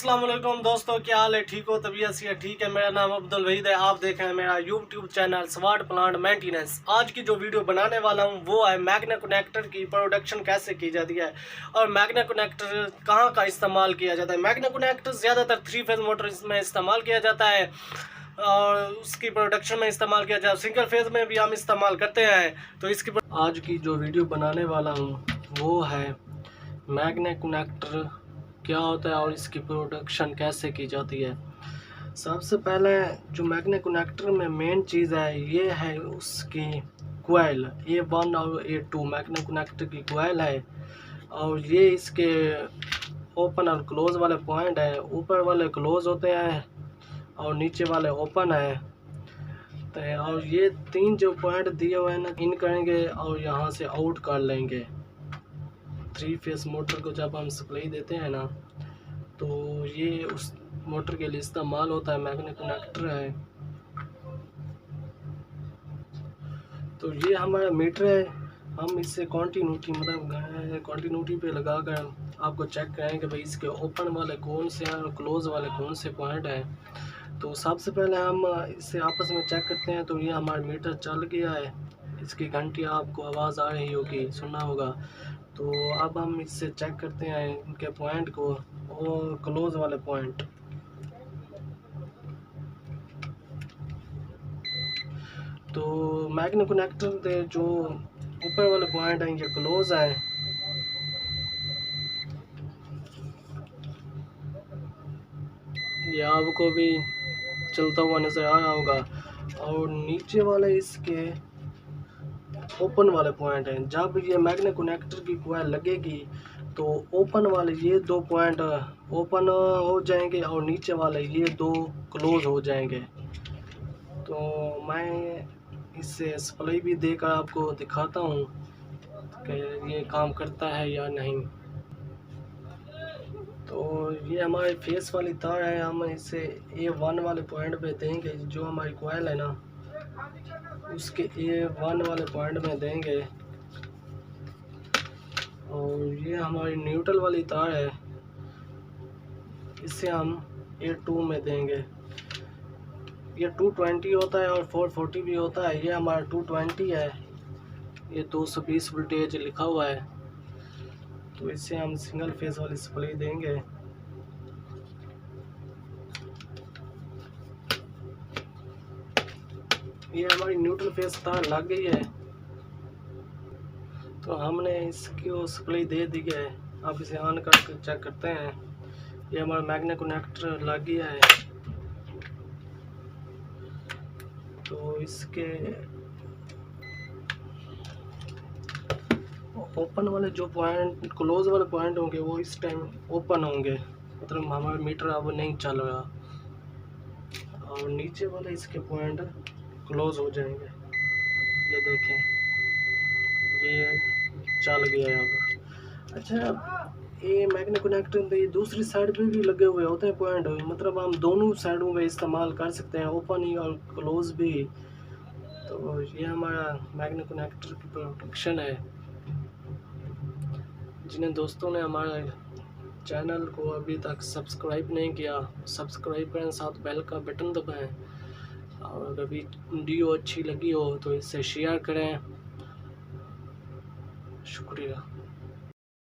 अस्सलाम वालेकुम दोस्तों, क्या हाल है? ठीक हो? तबीयत से ठीक है। मेरा नाम अब्दुल वहीद है। आप देख रहे हैं मेरा YouTube channel smart plant maintenance. आज की जो वीडियो बनाने वाला हूं वो है मैग्ना कनेक्टर की प्रोडक्शन कैसे की जाती है और मैग्ना कनेक्टर कहां का इस्तेमाल किया जाता है। मैग्ना कनेक्टर ज़्यादातर 3 फेज मोटर में इस्तेमाल किया जाता है और उसकी प्रोडक्शन में इस्तेमाल किया जाता है। सिंगल फेज में भी हम इस्तेमाल करते हैं। तो इसकी आज की जो वीडियो बनाने वाला हूँ वो है मैग्ना कनेक्टर क्या होता है और इसकी प्रोडक्शन कैसे की जाती है। सबसे पहले जो मैग्ना कनेक्टर में मेन चीज़ है ये है उसकी कोयल A1 और A2 मैग्ना कनेक्टर की कोयल है और ये इसके ओपन और क्लोज वाले पॉइंट है। ऊपर वाले क्लोज होते हैं और नीचे वाले ओपन है। तो और ये 3 जो पॉइंट दिए हुए हैं ना, इन करेंगे और यहाँ से आउट कर लेंगे। 3 फेस मोटर को जब हम सप्लाई देते हैं ना तो ये उस मोटर के लिए इस्तेमाल होता है। मैग्ना कनेक्टर है तो ये हमारा मीटर है। हम इससे कॉन्टीन्यूटी मतलब कॉन्टीन्यूटी पे लगा कर आपको चेक करेंगे भाई इसके ओपन वाले कौन से हैं और क्लोज वाले कौन से पॉइंट हैं। तो सबसे पहले हम इससे आपस में चेक करते हैं। तो ये हमारा मीटर चल गया है। इसकी घंटी आपको आवाज़ आ रही होगी, सुना होगा। तो अब हम इससे चेक करते हैं इनके पॉइंट को और क्लोज वाले पॉइंट। तो मैग्ना कनेक्टर के जो ऊपर वाले पॉइंट हैं ये क्लोज है। ये आपको भी चलता हुआ नज़र आ रहा होगा और नीचे वाले इसके ओपन वाले पॉइंट हैं। जब ये मैग्ना कनेक्टर की कोयल लगेगी तो ओपन वाले ये 2 पॉइंट ओपन हो जाएंगे और नीचे वाले ये 2 क्लोज हो जाएंगे। तो मैं इससे सप्लाई भी देकर आपको दिखाता हूँ कि ये काम करता है या नहीं। तो ये हमारे फेस वाली तार है। हम इसे A1 वाले पॉइंट पे देंगे। जो हमारी कोयल है ना उसके A1 वाले पॉइंट में देंगे और ये हमारी न्यूट्रल वाली तार है, इसे हम A2 में देंगे। ये 220 होता है और 440 भी होता है। ये हमारा 220 है। ये 220 वोल्टेज लिखा हुआ है। तो इससे हम सिंगल फेस वाली सप्लाई देंगे। ये हमारी न्यूट्रल फेस तार लग गई है तो हमने इसकी सप्लाई दे दी है। आप इसे ऑन करके चेक करते हैं। ये हमारा मैग्ना कनेक्टर लग गया है। तो इसके ओपन वाले जो पॉइंट क्लोज वाले पॉइंट होंगे वो इस टाइम ओपन होंगे, मतलब हमारा मीटर अब नहीं चल रहा और नीचे वाले इसके पॉइंट क्लोज हो जाएंगे। ये देखें ये चल गया है अब। अच्छा, ये मैग्ना कनेक्टर तो ये दूसरी साइड पे भी लगे हुए होते हैं पॉइंट, मतलब हम दोनों साइडों में इस्तेमाल कर सकते हैं, ओपन ही और क्लोज भी। तो ये हमारा मैग्ना कनेक्टर की प्रोडक्शन है। जिन दोस्तों ने हमारे चैनल को अभी तक सब्सक्राइब नहीं किया, सब्सक्राइब करें, साथ बेल का बटन दबाएं और अभी वीडियो अच्छी लगी हो तो इसे शेयर करें। शुक्रिया।